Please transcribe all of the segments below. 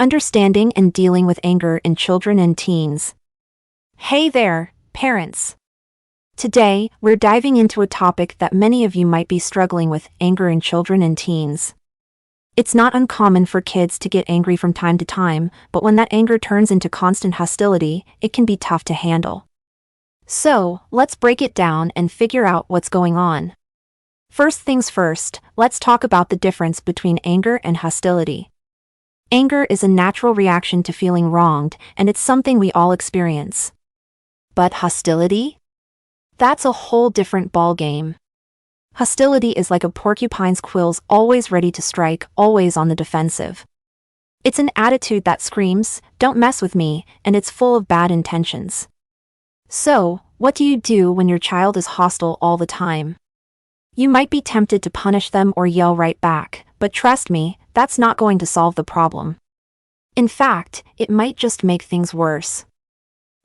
Understanding and dealing with anger in children and teens. Hey there, parents! Today, we're diving into a topic that many of you might be struggling with: anger in children and teens. It's not uncommon for kids to get angry from time to time, but when that anger turns into constant hostility, it can be tough to handle. So, let's break it down and figure out what's going on. First things first, let's talk about the difference between anger and hostility. Anger is a natural reaction to feeling wronged, and it's something we all experience. But hostility? That's a whole different ballgame. Hostility is like a porcupine's quills, always ready to strike, always on the defensive. It's an attitude that screams, "Don't mess with me," and it's full of bad intentions. So, what do you do when your child is hostile all the time? You might be tempted to punish them or yell right back, but trust me, that's not going to solve the problem. In fact, it might just make things worse.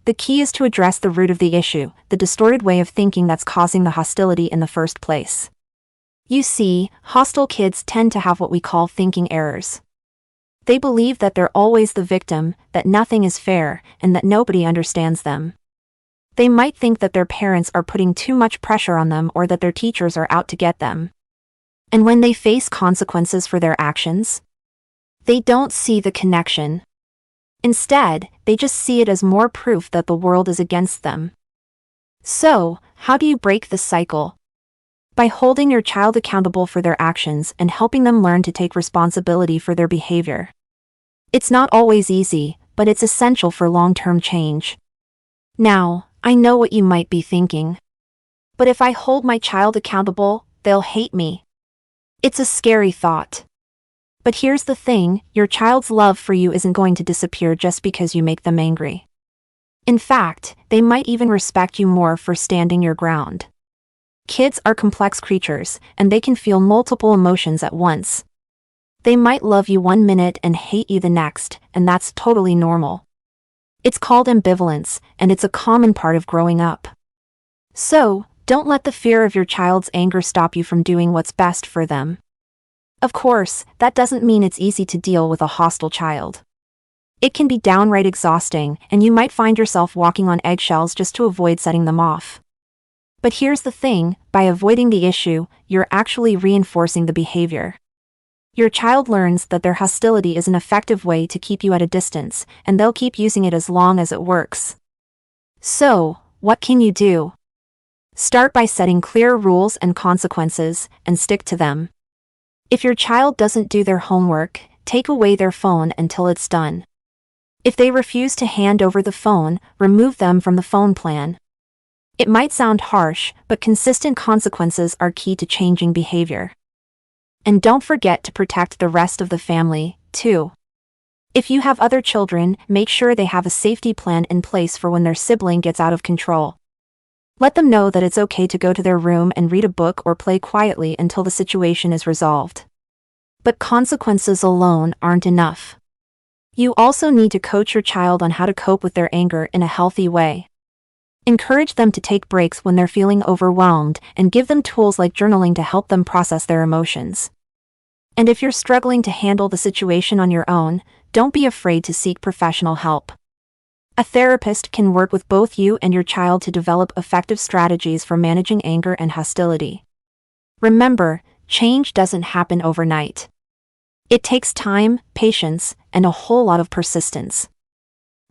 The key is to address the root of the issue, the distorted way of thinking that's causing the hostility in the first place. You see, hostile kids tend to have what we call thinking errors. They believe that they're always the victim, that nothing is fair, and that nobody understands them. They might think that their parents are putting too much pressure on them or that their teachers are out to get them. And when they face consequences for their actions, they don't see the connection. Instead, they just see it as more proof that the world is against them. So, how do you break this cycle? By holding your child accountable for their actions and helping them learn to take responsibility for their behavior. It's not always easy, but it's essential for long-term change. Now, I know what you might be thinking. But if I hold my child accountable, they'll hate me. It's a scary thought. But here's the thing, your child's love for you isn't going to disappear just because you make them angry. In fact, they might even respect you more for standing your ground. Kids are complex creatures, and they can feel multiple emotions at once. They might love you one minute and hate you the next, and that's totally normal. It's called ambivalence, and it's a common part of growing up. So, don't let the fear of your child's anger stop you from doing what's best for them. Of course, that doesn't mean it's easy to deal with a hostile child. It can be downright exhausting, and you might find yourself walking on eggshells just to avoid setting them off. But here's the thing, by avoiding the issue, you're actually reinforcing the behavior. Your child learns that their hostility is an effective way to keep you at a distance, and they'll keep using it as long as it works. So, what can you do? Start by setting clear rules and consequences, and stick to them. If your child doesn't do their homework, take away their phone until it's done. If they refuse to hand over the phone, remove them from the phone plan. It might sound harsh, but consistent consequences are key to changing behavior. And don't forget to protect the rest of the family, too. If you have other children, make sure they have a safety plan in place for when their sibling gets out of control. Let them know that it's okay to go to their room and read a book or play quietly until the situation is resolved. But consequences alone aren't enough. You also need to coach your child on how to cope with their anger in a healthy way. Encourage them to take breaks when they're feeling overwhelmed, and give them tools like journaling to help them process their emotions. And if you're struggling to handle the situation on your own, don't be afraid to seek professional help. A therapist can work with both you and your child to develop effective strategies for managing anger and hostility. Remember, change doesn't happen overnight. It takes time, patience, and a whole lot of persistence.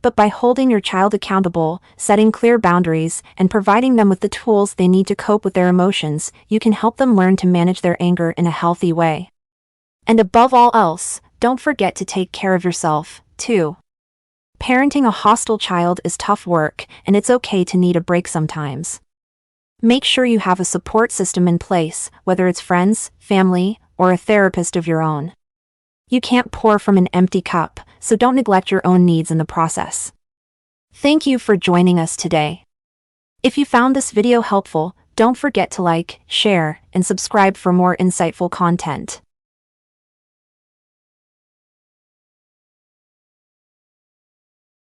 But by holding your child accountable, setting clear boundaries, and providing them with the tools they need to cope with their emotions, you can help them learn to manage their anger in a healthy way. And above all else, don't forget to take care of yourself, too. Parenting a hostile child is tough work, and it's okay to need a break sometimes. Make sure you have a support system in place, whether it's friends, family, or a therapist of your own. You can't pour from an empty cup, so don't neglect your own needs in the process. Thank you for joining us today. If you found this video helpful, don't forget to like, share, and subscribe for more insightful content.